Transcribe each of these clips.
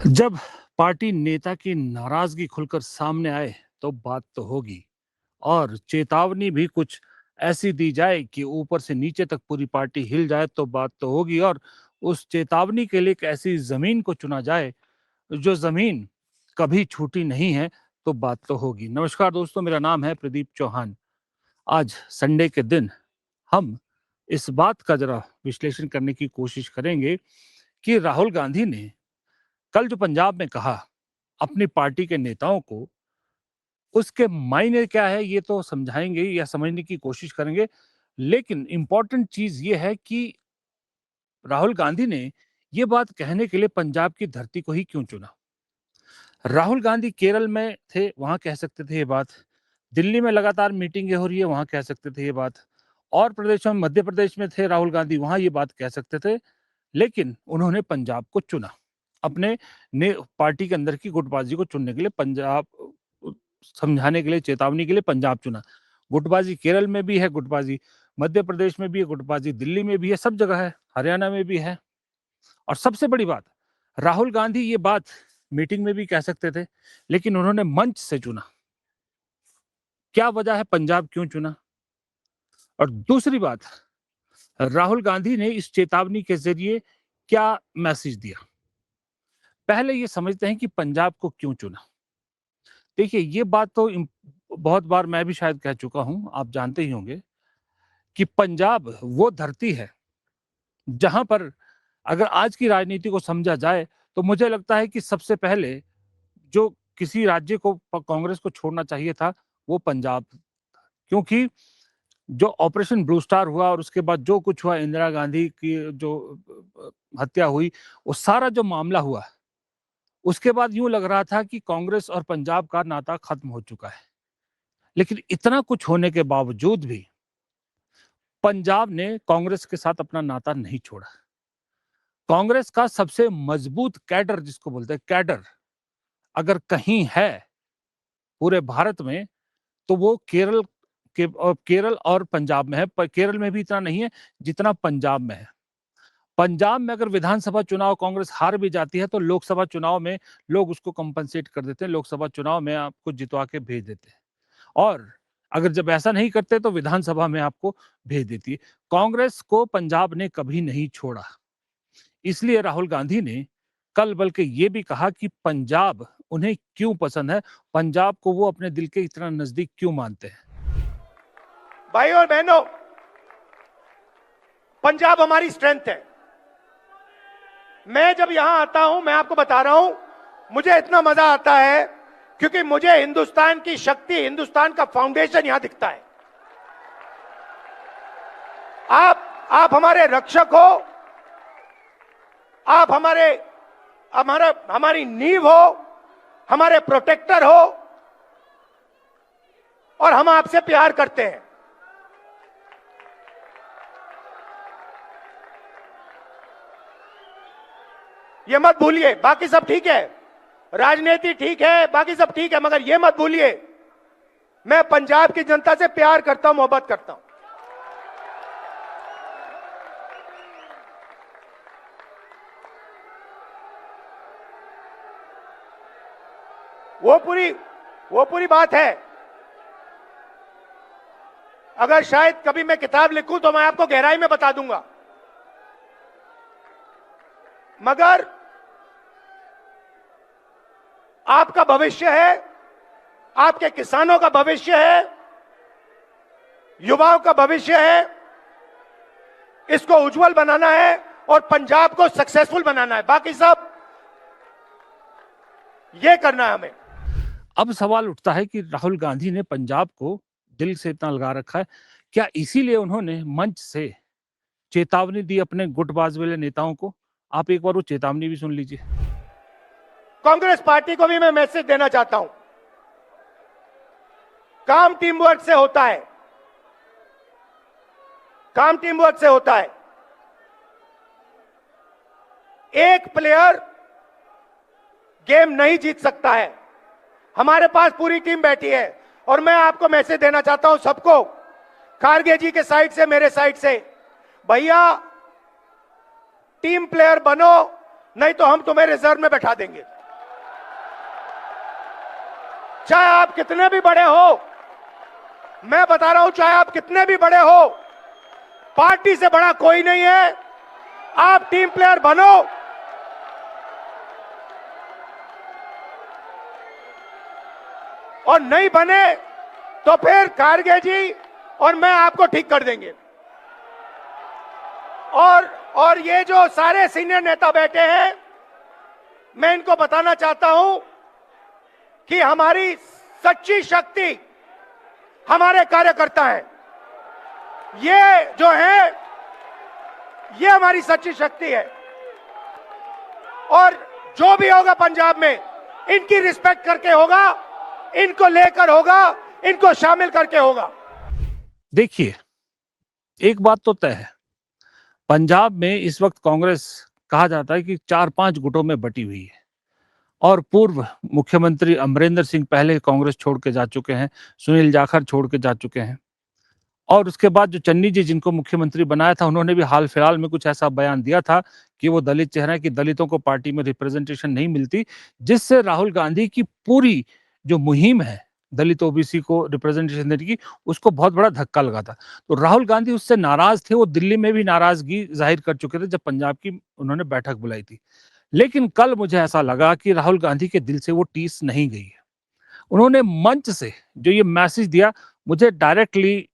जब पार्टी नेता की नाराजगी खुलकर सामने आए तो बात तो होगी और चेतावनी भी कुछ ऐसी दी जाए कि ऊपर से नीचे तक पूरी पार्टी हिल जाए तो बात तो होगी और उस चेतावनी के लिए एक ऐसी जमीन को चुना जाए जो जमीन कभी छूटी नहीं है तो बात तो होगी। नमस्कार दोस्तों, मेरा नाम है प्रदीप चौहान। आज संडे के दिन हम इस बात का जरा विश्लेषण करने की कोशिश करेंगे कि राहुल गांधी ने कल जो पंजाब में कहा अपनी पार्टी के नेताओं को, उसके मायने क्या है ये तो समझाएँगे या समझने की कोशिश करेंगे। लेकिन इम्पोर्टेंट चीज़ ये है कि राहुल गांधी ने ये बात कहने के लिए पंजाब की धरती को ही क्यों चुना? राहुल गांधी केरल में थे, वहाँ कह सकते थे ये बात। दिल्ली में लगातार मीटिंगें हो रही है, वहाँ कह सकते थे ये बात। और प्रदेशों में, मध्य प्रदेश में थे राहुल गांधी, वहाँ ये बात कह सकते थे। लेकिन उन्होंने पंजाब को चुना। अपने ने पार्टी के अंदर की गुटबाजी को चुनने के लिए पंजाब समझाने के लिए, चेतावनी के लिए पंजाब चुना। गुटबाजी केरल में भी है, गुटबाजी मध्य प्रदेश में भी है, गुटबाजी दिल्ली में भी है, सब जगह है, हरियाणा में भी है। और सबसे बड़ी बात, राहुल गांधी ये बात मीटिंग में भी कह सकते थे, लेकिन उन्होंने मंच से चुना। क्या वजह है, पंजाब क्यों चुना? और दूसरी बात, राहुल गांधी ने इस चेतावनी के जरिए क्या मैसेज दिया? पहले ये समझते हैं कि पंजाब को क्यों चुना। देखिए, ये बात तो बहुत बार मैं भी शायद कह चुका हूं, आप जानते ही होंगे कि पंजाब वो धरती है जहां पर अगर आज की राजनीति को समझा जाए तो मुझे लगता है कि सबसे पहले जो किसी राज्य को कांग्रेस को छोड़ना चाहिए था वो पंजाब। क्योंकि जो ऑपरेशन ब्लू स्टार हुआ और उसके बाद जो कुछ हुआ, इंदिरा गांधी की जो हत्या हुई, वो सारा जो मामला हुआ, उसके बाद यूं लग रहा था कि कांग्रेस और पंजाब का नाता खत्म हो चुका है। लेकिन इतना कुछ होने के बावजूद भी पंजाब ने कांग्रेस के साथ अपना नाता नहीं छोड़ा। कांग्रेस का सबसे मजबूत कैडर, जिसको बोलते हैं कैडर, अगर कहीं है पूरे भारत में, तो वो केरल और पंजाब में है। पर केरल में भी इतना नहीं है जितना पंजाब में है। पंजाब में अगर विधानसभा चुनाव कांग्रेस हार भी जाती है तो लोकसभा चुनाव में लोग उसको कंपनसेट कर देते हैं, लोकसभा चुनाव में आपको जितवा के भेज देते हैं। और अगर जब ऐसा नहीं करते तो विधानसभा में आपको भेज देती है। कांग्रेस को पंजाब ने कभी नहीं छोड़ा। इसलिए राहुल गांधी ने कल बल्कि ये भी कहा कि पंजाब उन्हें क्यों पसंद है, पंजाब को वो अपने दिल के इतना नजदीक क्यों मानते हैं। भाई और बहनों, पंजाब हमारी स्ट्रेंथ है। मैं जब यहां आता हूं, मैं आपको बता रहा हूं, मुझे इतना मजा आता है क्योंकि मुझे हिंदुस्तान की शक्ति, हिंदुस्तान का फाउंडेशन यहां दिखता है। आप हमारे रक्षक हो, आप हमारी नींव हो, हमारे प्रोटेक्टर हो, और हम आपसे प्यार करते हैं। ये मत भूलिए। बाकी सब ठीक है, राजनीति ठीक है, बाकी सब ठीक है, मगर ये मत भूलिए, मैं पंजाब की जनता से प्यार करता हूं, मोहब्बत करता हूं। वो पूरी बात है। अगर शायद कभी मैं किताब लिखूं तो मैं आपको गहराई में बता दूंगा, मगर आपका भविष्य है, आपके किसानों का भविष्य है, युवाओं का भविष्य है, इसको उज्जवल बनाना है और पंजाब को सक्सेसफुल बनाना है। बाकी सब ये करना है हमें। अब सवाल उठता है कि राहुल गांधी ने पंजाब को दिल से इतना लगा रखा है, क्या इसीलिए उन्होंने मंच से चेतावनी दी अपने गुटबाज वाले नेताओं को? आप एक बार वो चेतावनी भी सुन लीजिए। कांग्रेस पार्टी को भी मैं मैसेज देना चाहता हूं, काम टीम वर्क से होता है, काम टीम वर्क से होता है। एक प्लेयर गेम नहीं जीत सकता है। हमारे पास पूरी टीम बैठी है और मैं आपको मैसेज देना चाहता हूं सबको, खारगे जी के साइड से, मेरे साइड से, भैया टीम प्लेयर बनो नहीं तो हम तुम्हें रिजर्व में बैठा देंगे। चाहे आप कितने भी बड़े हो, मैं बता रहा हूं, चाहे आप कितने भी बड़े हो, पार्टी से बड़ा कोई नहीं है। आप टीम प्लेयर बनो, और नहीं बने तो फिर खारगे जी और मैं आपको ठीक कर देंगे। और ये जो सारे सीनियर नेता बैठे हैं, मैं इनको बताना चाहता हूं कि हमारी सच्ची शक्ति हमारे कार्यकर्ता हैं। ये जो है, ये हमारी सच्ची शक्ति है, और जो भी होगा पंजाब में इनकी रिस्पेक्ट करके होगा, इनको लेकर होगा, इनको शामिल करके होगा। देखिए, एक बात तो तय है, पंजाब में इस वक्त कांग्रेस कहा जाता है कि 4-5 गुटों में बटी हुई है, और पूर्व मुख्यमंत्री अमरिंदर सिंह पहले कांग्रेस छोड़ के जा चुके हैं, सुनील जाखड़ छोड़ के जा चुके हैं, और उसके बाद जो चन्नी जी जिनको मुख्यमंत्री बनाया था, उन्होंने भी हाल फिलहाल में कुछ ऐसा बयान दिया था कि वो दलित चेहरा है, कि दलितों को पार्टी में रिप्रेजेंटेशन नहीं मिलती, जिससे राहुल गांधी की पूरी जो मुहिम है दलित ओबीसी को रिप्रेजेंटेशन देने की, उसको बहुत बड़ा धक्का लगा था। तो राहुल गांधी उससे नाराज थे, वो दिल्ली में भी नाराजगी जाहिर कर चुके थे जब पंजाब की उन्होंने बैठक बुलाई थी। लेकिन कल मुझे ऐसा लगा कि राहुल गांधी के दिल से वो टीस नहीं गई है। उन्होंने मंच से जो ये मैसेज दिया, मुझे डायरेक्टली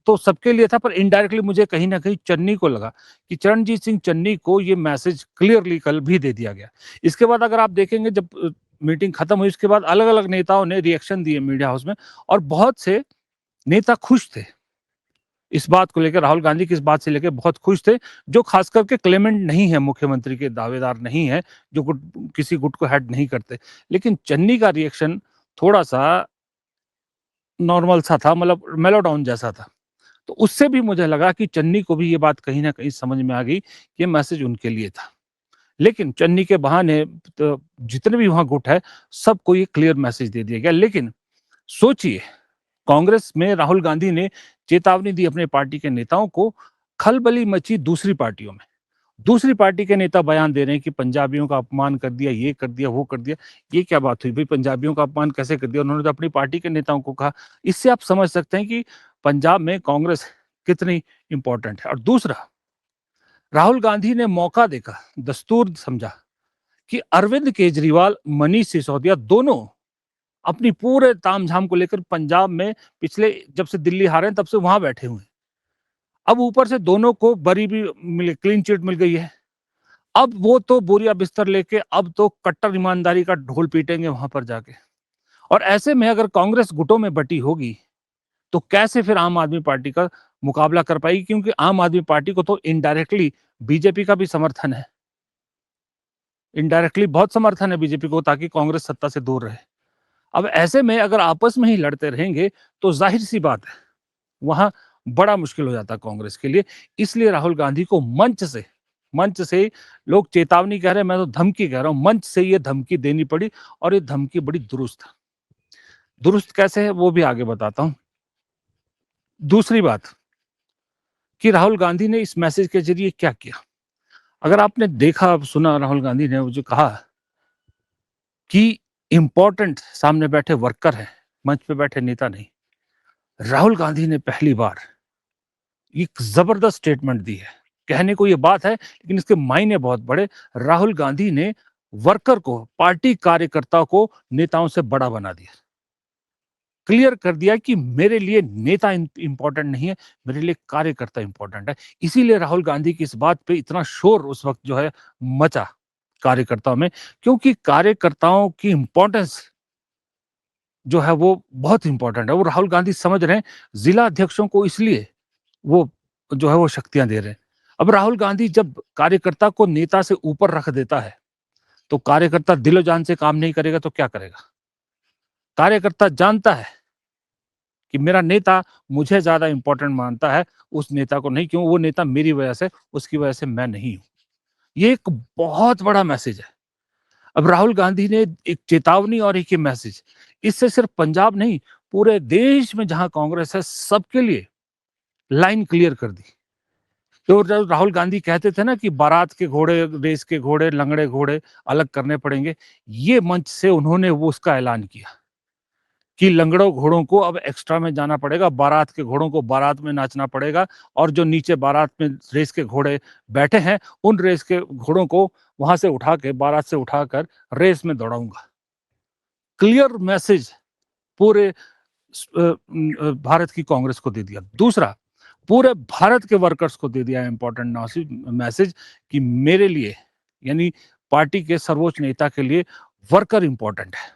तो सबके लिए था, पर इनडायरेक्टली मुझे कहीं ना कहीं चन्नी को लगा कि चरणजीत सिंह चन्नी को ये मैसेज क्लियरली कल भी दे दिया गया। इसके बाद अगर आप देखेंगे, जब मीटिंग खत्म हुई उसके बाद अलग अलग नेताओं ने रिएक्शन दिए मीडिया हाउस में, और बहुत से नेता खुश थे इस बात को लेकर, राहुल गांधी की इस बात से लेकर बहुत खुश थे, जो खास करके क्लेमेंट नहीं है, मुख्यमंत्री के दावेदार नहीं है, जो किसी गुट को हेड नहीं करते। लेकिन चन्नी का रिएक्शन थोड़ा सा नॉर्मल सा था, मतलब मेलोडाउन जैसा था। तो उससे भी मुझे लगा कि चन्नी को भी ये बात कहीं ना कहीं समझ में आ गई कि ये मैसेज उनके लिए था। लेकिन चन्नी के बहाने तो जितने भी वहां गुट है, सबको ये क्लियर मैसेज दे दिया गया। लेकिन सोचिए, कांग्रेस में राहुल गांधी ने चेतावनी दी अपने पार्टी के नेताओं को, खलबली मची दूसरी पार्टियों में। दूसरी पार्टी के नेता बयान दे रहे हैं कि पंजाबियों का अपमान कर दिया, ये कर दिया, वो कर दिया। ये क्या बात हुई भाई, पंजाबियों का अपमान कैसे कर दिया? उन्होंने तो अपनी पार्टी के नेताओं को कहा। इससे आप समझ सकते हैं कि पंजाब में कांग्रेस कितनी इंपॉर्टेंट है। और दूसरा, राहुल गांधी ने मौका देखा, दस्तूर समझा कि अरविंद केजरीवाल, मनीष सिसोदिया दोनों अपनी पूरे तामझाम को लेकर पंजाब में पिछले जब से दिल्ली हारे तब से वहां बैठे हुए हैं। अब ऊपर से दोनों को बरी भी मिले, क्लीन चिट मिल गई है। अब वो तो बोरिया बिस्तर लेके अब तो कट्टर ईमानदारी का ढोल पीटेंगे वहां पर जाके। और ऐसे में अगर कांग्रेस गुटों में बटी होगी तो कैसे फिर आम आदमी पार्टी का मुकाबला कर पाएगी? क्योंकि आम आदमी पार्टी को तो इनडायरेक्टली बीजेपी का भी समर्थन है, इनडायरेक्टली बहुत समर्थन है बीजेपी को, ताकि कांग्रेस सत्ता से दूर रहे। अब ऐसे में अगर आपस में ही लड़ते रहेंगे तो जाहिर सी बात है वहां बड़ा मुश्किल हो जाता है कांग्रेस के लिए। इसलिए राहुल गांधी को मंच से लोग चेतावनी कह रहे हैं, मैं तो धमकी कह रहा हूं, मंच से ये धमकी देनी पड़ी, और ये धमकी बड़ी दुरुस्त कैसे है वो भी आगे बताता हूं। दूसरी बात कि राहुल गांधी ने इस मैसेज के जरिए क्या किया, अगर आपने देखा सुना, राहुल गांधी ने जो कहा कि इंपॉर्टेंट सामने बैठे वर्कर हैं, मंच पे बैठे नेता नहीं। राहुल गांधी ने पहली बार एक जबरदस्त स्टेटमेंट दी है। कहने को ये बात है लेकिन इसके मायने बहुत बड़े। राहुल गांधी ने वर्कर को, पार्टी कार्यकर्ता को नेताओं से बड़ा बना दिया, क्लियर कर दिया कि मेरे लिए नेता इंपॉर्टेंट नहीं है, मेरे लिए कार्यकर्ता इंपॉर्टेंट है। इसीलिए राहुल गांधी की इस बात पे इतना शोर उस वक्त जो है मचा कार्यकर्ताओं में, क्योंकि कार्यकर्ताओं की इंपॉर्टेंस जो है वो बहुत इंपॉर्टेंट है। वो राहुल गांधी समझ रहे हैं, जिला अध्यक्षों को इसलिए वो जो है वो शक्तियां दे रहे हैं। अब राहुल गांधी जब कार्यकर्ता को नेता से ऊपर रख देता है तो कार्यकर्ता दिलो जान से काम नहीं करेगा तो क्या करेगा? कार्यकर्ता जानता है कि मेरा नेता मुझे ज्यादा इंपॉर्टेंट मानता है, उस नेता को नहीं। क्यों? वो नेता मेरी वजह से, उसकी वजह से मैं नहीं हूं। ये एक बहुत बड़ा मैसेज है। अब राहुल गांधी ने एक चेतावनी और एक ये मैसेज, इससे सिर्फ पंजाब नहीं, पूरे देश में जहां कांग्रेस है सबके लिए लाइन क्लियर कर दी तो जब राहुल गांधी कहते थे ना कि बारात के घोड़े, रेस के घोड़े, लंगड़े घोड़े अलग करने पड़ेंगे, ये मंच से उन्होंने वो उसका ऐलान किया कि लंगड़ों घोड़ों को अब एक्स्ट्रा में जाना पड़ेगा, बारात के घोड़ों को बारात में नाचना पड़ेगा, और जो नीचे बारात में रेस के घोड़े बैठे हैं, उन रेस के घोड़ों को वहां से उठा के, बारात से उठाकर रेस में दौड़ाऊंगा। क्लियर मैसेज पूरे भारत की कांग्रेस को दे दिया। दूसरा, पूरे भारत के वर्कर्स को दे दिया इंपॉर्टेंट मैसेज कि मेरे लिए, यानी पार्टी के सर्वोच्च नेता के लिए, वर्कर इंपॉर्टेंट है,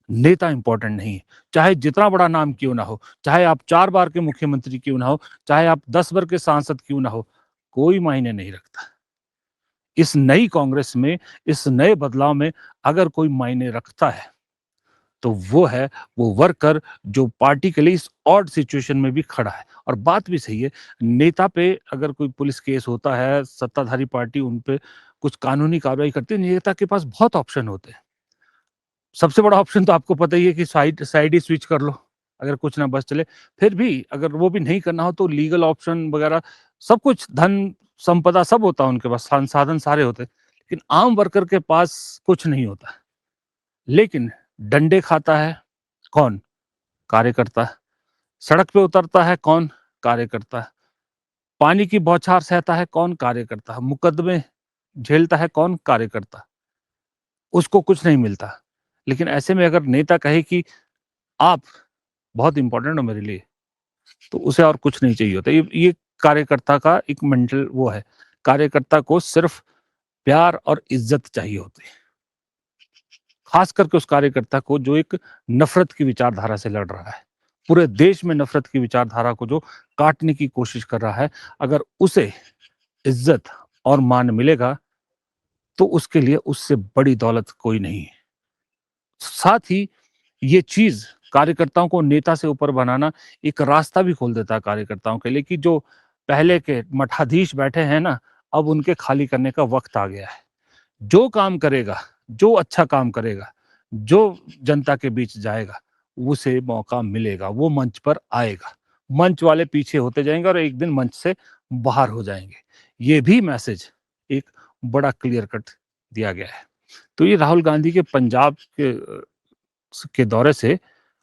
नेता इंपॉर्टेंट नहीं है। चाहे जितना बड़ा नाम क्यों ना हो, चाहे आप 4 बार के मुख्यमंत्री क्यों ना हो, चाहे आप 10 बार के सांसद क्यों ना हो, कोई मायने नहीं रखता। इस नई कांग्रेस में, इस नए बदलाव में अगर कोई मायने रखता है तो वो है वो वर्कर जो पार्टी के लिए इस ऑड सिचुएशन में भी खड़ा है। और बात भी सही है, नेता पे अगर कोई पुलिस केस होता है, सत्ताधारी पार्टी उन पे कुछ कानूनी कार्रवाई करती है, नेता के पास बहुत ऑप्शन होते हैं। सबसे बड़ा ऑप्शन तो आपको पता ही है कि साइड ही स्विच कर लो, अगर कुछ ना बस चले। फिर भी अगर वो भी नहीं करना हो तो लीगल ऑप्शन वगैरह सब कुछ, धन संपदा सब होता है उनके पास, संसाधन सारे होते हैं। लेकिन आम वर्कर के पास कुछ नहीं होता। लेकिन डंडे खाता है कौन? कार्यकर्ता। सड़क पे उतरता है कौन? कार्यकर्ता। पानी की बौछार सहता है कौन? कार्यकर्ता। मुकदमे झेलता है कौन? कार्यकर्ता। उसको कुछ नहीं मिलता। लेकिन ऐसे में अगर नेता कहे कि आप बहुत इंपॉर्टेंट हो मेरे लिए, तो उसे और कुछ नहीं चाहिए होता। ये कार्यकर्ता का एक मेंटल वो है। कार्यकर्ता को सिर्फ प्यार और इज्जत चाहिए होती है। खास करके उस कार्यकर्ता को जो एक नफरत की विचारधारा से लड़ रहा है, पूरे देश में नफरत की विचारधारा को जो काटने की कोशिश कर रहा है, अगर उसे इज्जत और मान मिलेगा तो उसके लिए उससे बड़ी दौलत कोई नहीं है। साथ ही ये चीज कार्यकर्ताओं को नेता से ऊपर बनाना एक रास्ता भी खोल देता है कार्यकर्ताओं के लिए कि जो पहले के मठाधीश बैठे हैं ना, अब उनके खाली करने का वक्त आ गया है। जो काम करेगा, जो अच्छा काम करेगा, जो जनता के बीच जाएगा, उसे मौका मिलेगा, वो मंच पर आएगा। मंच वाले पीछे होते जाएंगे और एक दिन मंच से बाहर हो जाएंगे। ये भी मैसेज एक बड़ा क्लियर कट दिया गया है। तो ये राहुल गांधी के पंजाब के दौरे से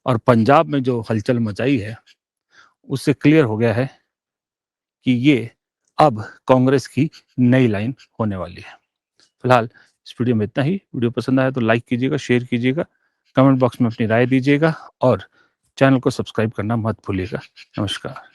और पंजाब में जो हलचल मचाई है, उससे क्लियर हो गया है कि ये अब कांग्रेस की नई लाइन होने वाली है। फिलहाल इस वीडियो में इतना ही। वीडियो पसंद आया तो लाइक कीजिएगा, शेयर कीजिएगा, कमेंट बॉक्स में अपनी राय दीजिएगा और चैनल को सब्सक्राइब करना मत भूलिएगा। नमस्कार।